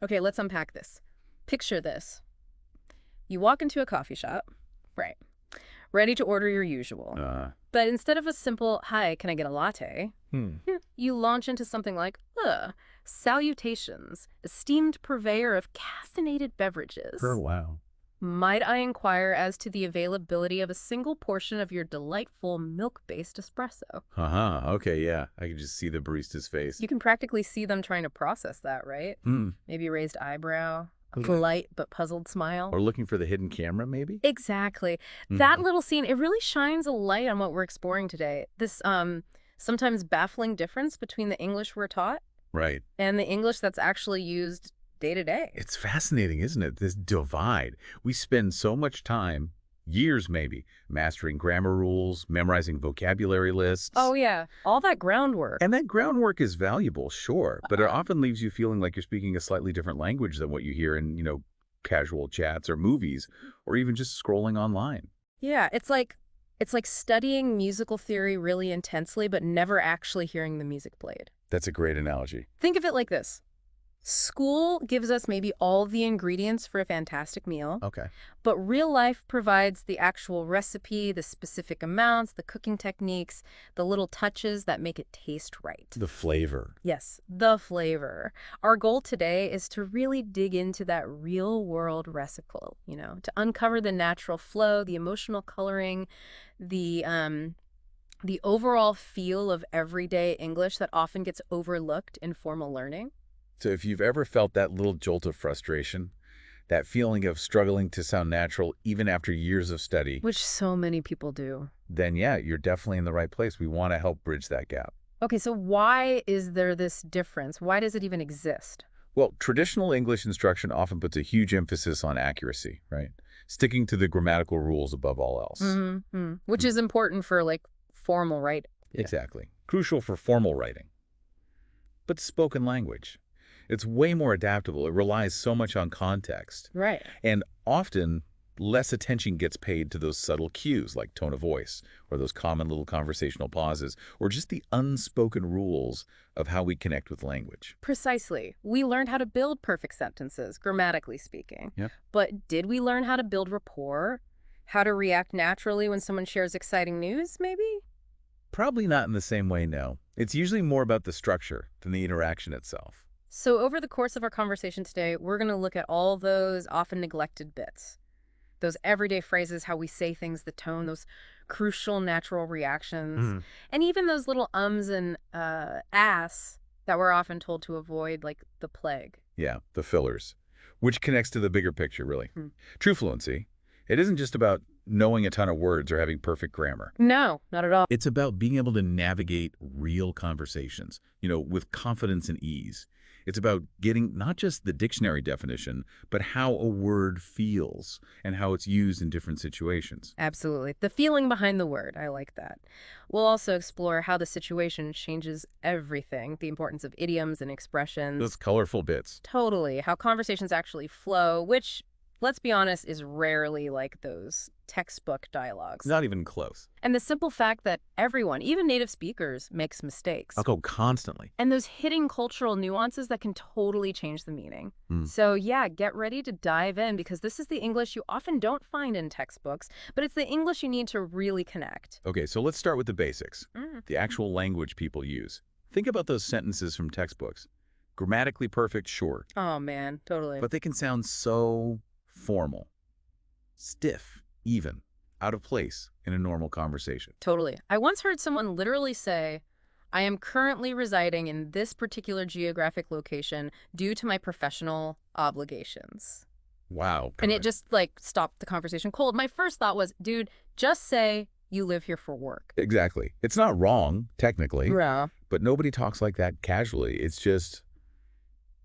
Okay, let's unpack this. Picture this. You walk into a coffee shop, right, ready to order your usual. But instead of a simple, hi, can I get a latte? You launch into something like, salutations, esteemed purveyor of caffeinated beverages. Oh, wow. Might I inquire as to the availability of a single portion of your delightful milk-based espresso? Okay, yeah. I can just see the barista's face. You can practically see them trying to process that, right? Maybe a raised eyebrow, a polite but puzzled smile. Or looking for the hidden camera, maybe? Exactly. That little scene, it really shines a light on what we're exploring today. This sometimes baffling difference between the English we're taught Right. and the English that's actually used day to day. It's fascinating, isn't it? This divide. We spend so much time, years maybe, mastering grammar rules, memorizing vocabulary lists. Oh, yeah. All that groundwork. And that groundwork is valuable, sure, but it often leaves you feeling like you're speaking a slightly different language than what you hear in, casual chats or movies, or even just scrolling online. Yeah, it's like studying musical theory really intensely, but never actually hearing the music played. That's a great analogy. Think of it like this. School gives us maybe all the ingredients for a fantastic meal, Okay. but real life provides the actual recipe, the specific amounts, the cooking techniques, the little touches that make it taste right. The flavor. Yes, the flavor. Our goal today is to really dig into that real-world recipe, to uncover the natural flow, the emotional coloring, the overall feel of everyday English that often gets overlooked in formal learning. So if you've ever felt that little jolt of frustration, that feeling of struggling to sound natural even after years of study, Which so many people do. then yeah, you're definitely in the right place. We want to help bridge that gap. Okay, so why is there this difference? Why does it even exist? Well, traditional English instruction often puts a huge emphasis on accuracy, right? Sticking to the grammatical rules above all else. Which is important for, formal writing. Exactly. Crucial for formal writing. But spoken language, it's way more adaptable. It relies so much on context. Right. And often, less attention gets paid to those subtle cues like tone of voice or those common little conversational pauses or just the unspoken rules of how we connect with language. Precisely. We learned how to build perfect sentences, grammatically speaking. Yep. But did we learn how to build rapport? How to react naturally when someone shares exciting news, maybe? Probably not in the same way, no. It's usually more about the structure than the interaction itself. So over the course of our conversation today, we're going to look at all those often neglected bits. Those everyday phrases, how we say things, the tone, those crucial natural reactions, and even those little ums and ahs that we're often told to avoid like the plague. Yeah, the fillers, which connects to the bigger picture, really. True fluency, it isn't just about knowing a ton of words or having perfect grammar. No, not at all. It's about being able to navigate real conversations, with confidence and ease. It's about getting not just the dictionary definition, but how a word feels and how it's used in different situations. Absolutely. The feeling behind the word. I like that. We'll also explore how the situation changes everything, the importance of idioms and expressions. Those colorful bits. Totally. How conversations actually flow, which, let's be honest, is rarely like those textbook dialogues. Not even close. And the simple fact that everyone, even native speakers, makes mistakes. I'll go constantly. And those hidden cultural nuances that can totally change the meaning. So yeah, get ready to dive in because this is the English you often don't find in textbooks, but it's the English you need to really connect. Okay, so let's start with the basics. The actual language people use. Think about those sentences from textbooks. Grammatically perfect, sure. Oh man, totally. But they can sound so formal, stiff, even, out of place in a normal conversation. Totally. I once heard someone literally say, I am currently residing in this particular geographic location due to my professional obligations. Wow. And it just stopped the conversation cold. My first thought was, dude, just say you live here for work. Exactly. It's not wrong, technically, Yeah. but nobody talks like that casually. It's just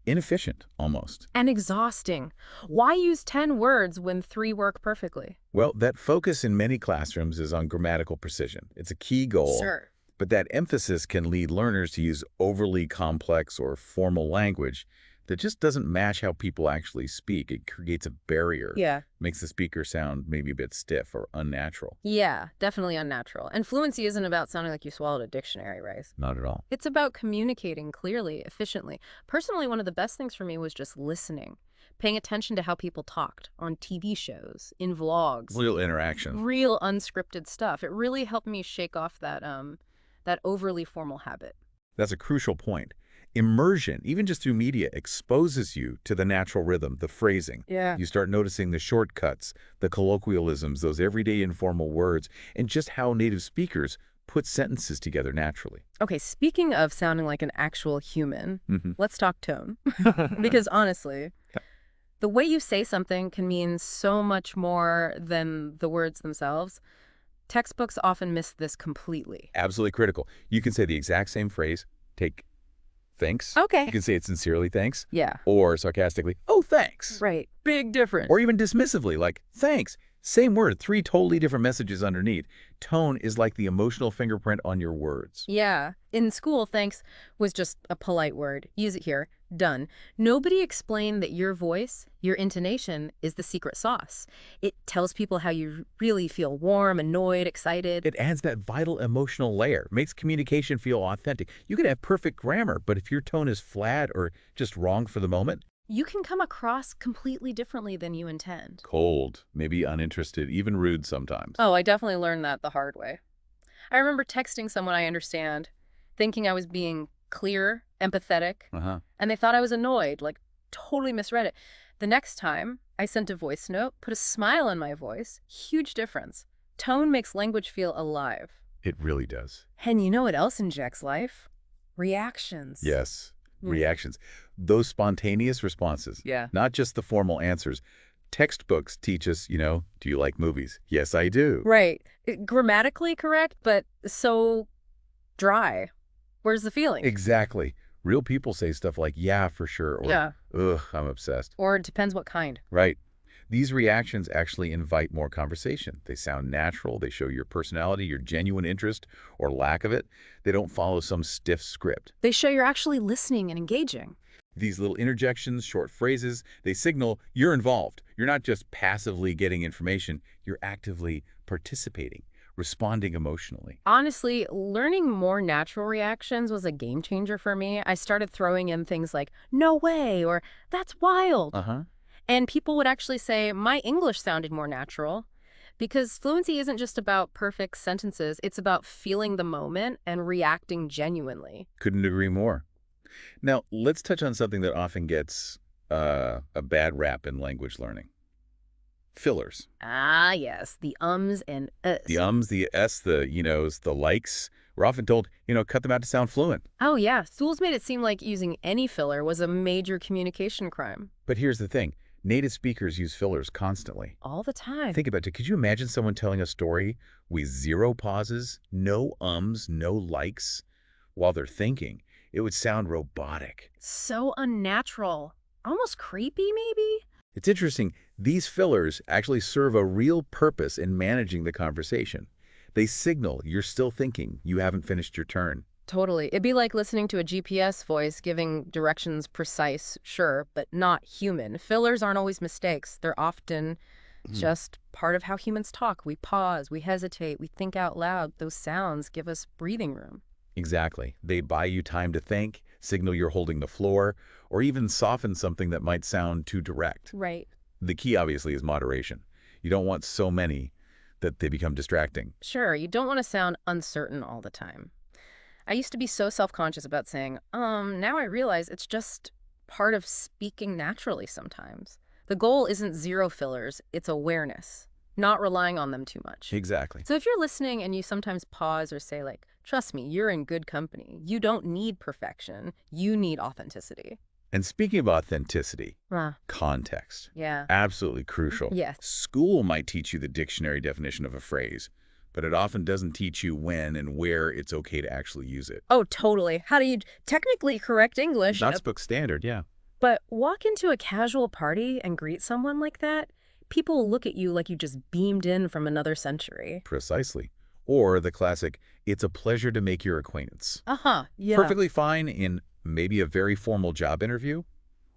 inefficient, almost. And exhausting. Why use 10 words when 3 work perfectly? Well, that focus in many classrooms is on grammatical precision. It's a key goal. Sure. But that emphasis can lead learners to use overly complex or formal language that just doesn't match how people actually speak. It creates a barrier, Yeah. makes the speaker sound maybe a bit stiff or unnatural. Yeah, definitely unnatural. And fluency isn't about sounding like you swallowed a dictionary, right? Not at all. It's about communicating clearly, efficiently. Personally, one of the best things for me was just listening, paying attention to how people talked on TV shows, in vlogs, Real interaction. real unscripted stuff. It really helped me shake off that overly formal habit. That's a crucial point. Immersion, even just through media, exposes you to the natural rhythm, the phrasing. Yeah. You start noticing the shortcuts, the colloquialisms, those everyday informal words, and just how native speakers put sentences together naturally. Okay, speaking of sounding like an actual human, Hmm. let's talk tone. Because honestly, the way you say something can mean so much more than the words themselves. Textbooks often miss this completely. Absolutely critical. You can say the exact same phrase, take thanks. Okay. You can say it sincerely, thanks, Yeah, or sarcastically, oh, thanks. right. Big difference. Or even dismissively, like, thanks. Same word, three totally different messages underneath. Tone is like the emotional fingerprint on your words. Yeah. In school, thanks was just a polite word. Use it here. Done. Nobody explained that your voice, your intonation, is the secret sauce. It tells people how you really feel: warm, annoyed, excited. It adds that vital emotional layer, makes communication feel authentic. You can have perfect grammar, but if your tone is flat or just wrong for the moment, You can come across completely differently than you intend. cold, maybe uninterested, even rude sometimes. Oh, I definitely learned that the hard way. I remember texting someone I understand, thinking I was being clear, empathetic, Uh-huh. and they thought I was annoyed, like totally misread it. The next time, I sent a voice note, put a smile on my voice. Huge difference. Tone makes language feel alive. It really does. And you know what else injects life? Reactions. Yes. Mm. Reactions. Those spontaneous responses, Yeah. not just the formal answers. Textbooks teach us, do you like movies? Yes, I do. Right. Grammatically correct, but so dry. Where's the feeling? Exactly. Real people say stuff like, yeah, for sure, or, Yeah. ugh, I'm obsessed. Or it depends what kind. Right. These reactions actually invite more conversation. They sound natural. They show your personality, your genuine interest, or lack of it. They don't follow some stiff script. They show you're actually listening and engaging. These little interjections, short phrases, they signal you're involved. You're not just passively getting information. You're actively participating, responding emotionally. Honestly, learning more natural reactions was a game changer for me. I started throwing in things like, no way, or that's wild. Uh-huh. And people would actually say, my English sounded more natural. Because fluency isn't just about perfect sentences, it's about feeling the moment and reacting genuinely. Couldn't agree more. Now, let's touch on something that often gets a bad rap in language learning. Fillers. Ah, yes, the ums and uhs. The ums, the s, the you-knows, the likes. We're often told, cut them out to sound fluent. Oh, yeah. Schools made it seem like using any filler was a major communication crime. But here's the thing. Native speakers use fillers constantly. All the time. Think about it. Could you imagine someone telling a story with zero pauses, no ums, no likes while they're thinking? It would sound robotic. So unnatural. Almost creepy, maybe? It's interesting. These fillers actually serve a real purpose in managing the conversation. They signal you're still thinking, you haven't finished your turn. Totally. It'd be like listening to a GPS voice giving directions precise, sure, but not human. Fillers aren't always mistakes. They're often just part of how humans talk. We pause, we hesitate, we think out loud. Those sounds give us breathing room. Exactly. They buy you time to think, signal you're holding the floor, or even soften something that might sound too direct. Right. The key, obviously, is moderation. You don't want so many that they become distracting. Sure, you don't want to sound uncertain all the time. I used to be so self-conscious about saying, now I realize it's just part of speaking naturally sometimes. The goal isn't zero fillers, it's awareness, not relying on them too much. Exactly. So if you're listening and you sometimes pause or say like, trust me, you're in good company. You don't need perfection. You need authenticity. And speaking of authenticity, Ah, context. yeah. Absolutely crucial. Yes. School might teach you the dictionary definition of a phrase, but it often doesn't teach you when and where it's okay to actually use it. Oh, totally. How do you technically correct English? That's book standard, yeah. But walk into a casual party and greet someone like that, people will look at you like you just beamed in from another century. Precisely. Or the classic, it's a pleasure to make your acquaintance. Uh-huh, yeah. Perfectly fine in maybe a very formal job interview,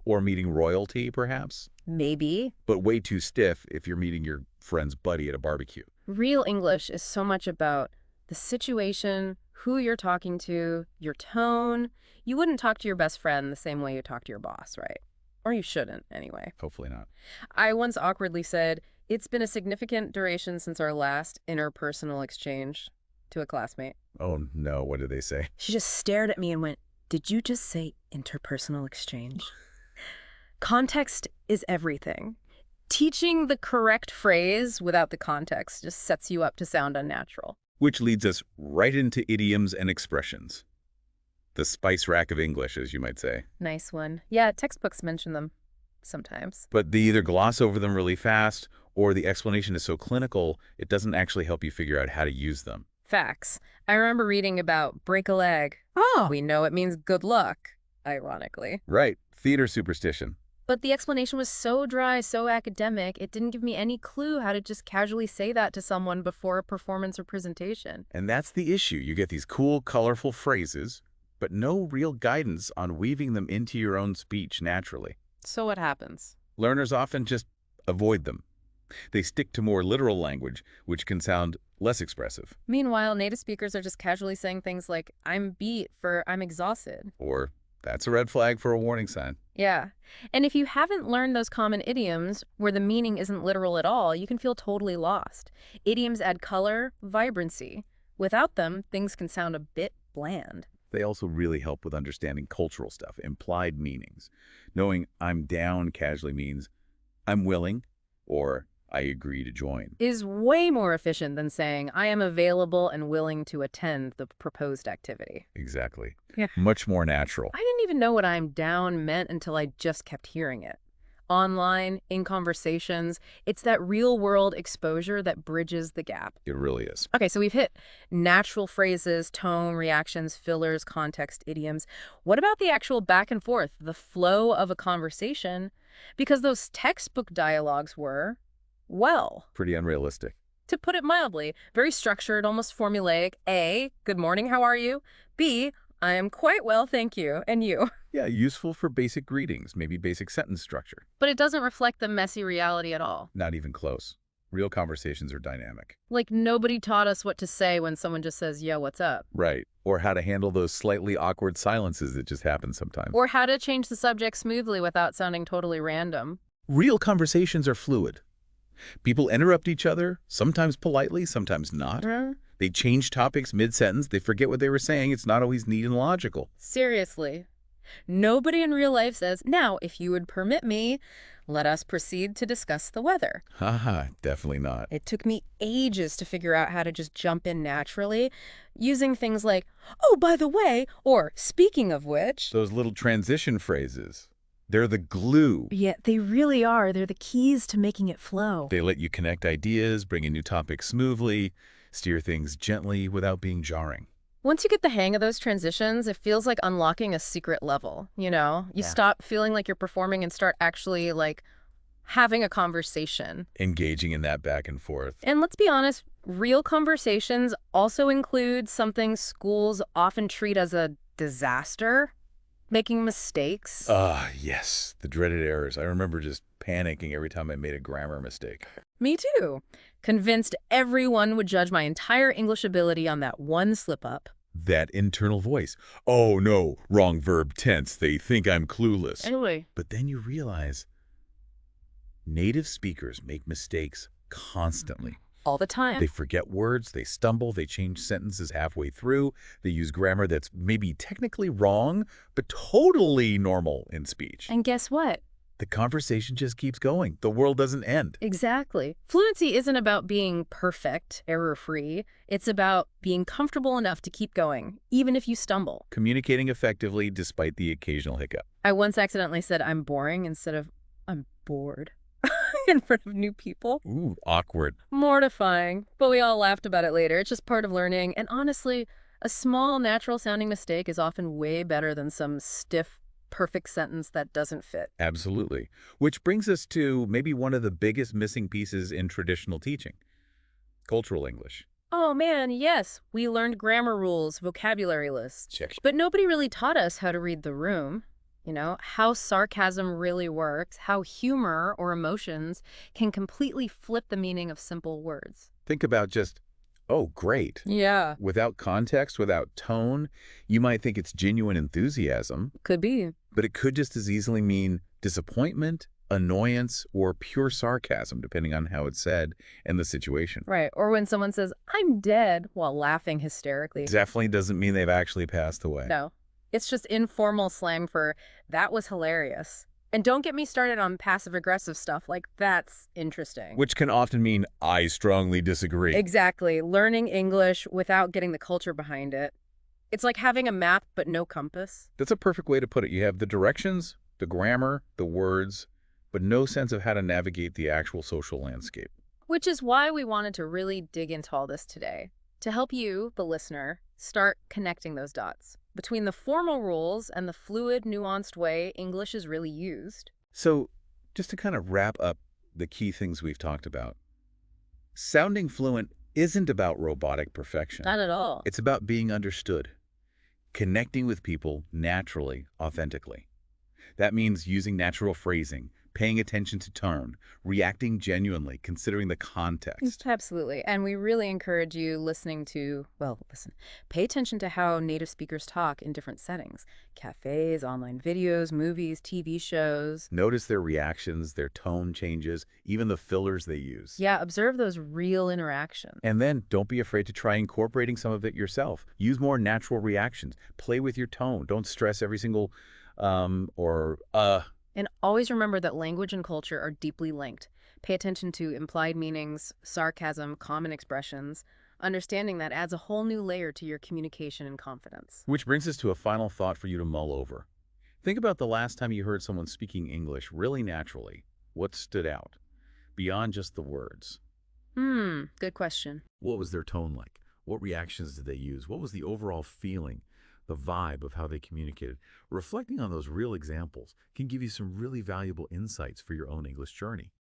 Or meeting royalty, perhaps? Maybe. But way too stiff if you're meeting your friend's buddy at a barbecue. Real English is so much about the situation, who you're talking to, your tone. You wouldn't talk to your best friend the same way you talk to your boss, right? Or you shouldn't, anyway. Hopefully not. I once awkwardly said, "It's been a significant duration since our last interpersonal exchange," to a classmate. Oh no, what did they say? She just stared at me and went, "Did you just say interpersonal exchange?" Context is everything. Teaching the correct phrase without the context just sets you up to sound unnatural. Which leads us right into idioms and expressions. The spice rack of English, as you might say. Nice one. Yeah, textbooks mention them sometimes. But they either gloss over them really fast, or the explanation is so clinical, it doesn't actually help you figure out how to use them. Facts. I remember reading about break a leg. Oh. We know it means good luck, ironically. Right. Theater superstition. But the explanation was so dry, so academic, it didn't give me any clue how to just casually say that to someone before a performance or presentation. And that's the issue. You get these cool, colorful phrases, but no real guidance on weaving them into your own speech naturally. So what happens? Learners often just avoid them. They stick to more literal language, which can sound less expressive. Meanwhile, native speakers are just casually saying things like, "I'm beat" for "I'm exhausted." Or, that's a red flag for a warning sign. Yeah. And if you haven't learned those common idioms, where the meaning isn't literal at all, you can feel totally lost. Idioms add color, vibrancy. Without them, things can sound a bit bland. They also really help with understanding cultural stuff, implied meanings. Knowing I'm down casually means I'm willing or I agree to join. Is way more efficient than saying, "I am available and willing to attend the proposed activity." Exactly. Yeah. Much more natural. I didn't even know what "I'm down" meant until I just kept hearing it. Online, in conversations, it's that real-world exposure that bridges the gap. It really is. Okay, so we've hit natural phrases, tone, reactions, fillers, context, idioms. What about the actual back and forth, the flow of a conversation? Because those textbook dialogues were, well, Pretty unrealistic. to put it mildly, very structured, almost formulaic. A, "Good morning, how are you?" B, "I am quite well, thank you. And you?" Yeah, useful for basic greetings, maybe basic sentence structure. But it doesn't reflect the messy reality at all. Not even close. Real conversations are dynamic. Like nobody taught us what to say when someone just says, "Yo, what's up?" Right. Or how to handle those slightly awkward silences that just happen sometimes. Or how to change the subject smoothly without sounding totally random. Real conversations are fluid. People interrupt each other, sometimes politely, sometimes not. They change topics mid-sentence. They forget what they were saying. It's not always neat and logical. Seriously. Nobody in real life says, "Now, if you would permit me, let us proceed to discuss the weather." Haha, definitely not. It took me ages to figure out how to just jump in naturally, using things like, "Oh, by the way," or "speaking of which." Those little transition phrases, they're the glue. Yeah, they really are. They're the keys to making it flow. They let you connect ideas, bring in new topics smoothly, steer things gently without being jarring. Once you get the hang of those transitions, it feels like unlocking a secret level, you know? You Yeah. stop feeling like you're performing and start actually, like, having a conversation. Engaging in that back and forth. And let's be honest, real conversations also include something schools often treat as a disaster: making mistakes. Ah, yes, the dreaded errors. I remember just panicking every time I made a grammar mistake. Me too. Convinced everyone would judge my entire English ability on that one slip-up. That internal voice. Oh no, wrong verb tense. They think I'm clueless. Anyway. But then you realize native speakers make mistakes constantly. All the time. They forget words, they stumble, they change sentences halfway through, they use grammar that's maybe technically wrong, but totally normal in speech. And guess what? The conversation just keeps going. The world doesn't end. Exactly. Fluency isn't about being perfect, error-free. It's about being comfortable enough to keep going, even if you stumble. Communicating effectively despite the occasional hiccup. I once accidentally said "I'm boring" instead of "I'm bored" in front of new people. Ooh, awkward. Mortifying. But we all laughed about it later. It's just part of learning. And honestly, a small, natural-sounding mistake is often way better than some stiff, perfect sentence that doesn't fit. Absolutely. Which brings us to maybe one of the biggest missing pieces in traditional teaching. Cultural English. Oh man, yes, we learned grammar rules, vocabulary lists. Check. But nobody really taught us how to read the room. how sarcasm really works, how humor or emotions can completely flip the meaning of simple words. Think about just, oh, great. Yeah. Without context, without tone, you might think it's genuine enthusiasm, Could be. but it could just as easily mean disappointment, annoyance, or pure sarcasm, depending on how it's said and the situation. Right. Or when someone says, I'm dead, while laughing hysterically. Definitely doesn't mean they've actually passed away. No, it's just informal slang for that was hilarious. And don't get me started on passive aggressive stuff. Like, that's interesting. Which can often mean, I strongly disagree. Exactly. Learning English without getting the culture behind it. It's like having a map but no compass. That's a perfect way to put it. You have the directions, the grammar, the words, but no sense of how to navigate the actual social landscape. Which is why we wanted to really dig into all this today, to help you, the listener, start connecting those dots between the formal rules and the fluid, nuanced way English is really used. So, just to kind of wrap up the key things we've talked about, sounding fluent isn't about robotic perfection. Not at all. It's about being understood, connecting with people naturally, authentically. That means using natural phrasing, paying attention to tone, reacting genuinely, considering the context. Absolutely. And we really encourage you listening to, well, listen, pay attention to how native speakers talk in different settings: cafes, online videos, movies, TV shows. Notice their reactions, their tone changes, even the fillers they use. Yeah, observe those real interactions. And then don't be afraid to try incorporating some of it yourself. Use more natural reactions. Play with your tone. Don't stress every single or. And always remember that language and culture are deeply linked. Pay attention to implied meanings, sarcasm, common expressions. Understanding that adds a whole new layer to your communication and confidence. Which brings us to a final thought for you to mull over. Think about the last time you heard someone speaking English really naturally. What stood out? Beyond just the words. Good question. What was their tone like? What reactions did they use? What was the overall feeling, the vibe of how they communicated? Reflecting on those real examples can give you some really valuable insights for your own English journey.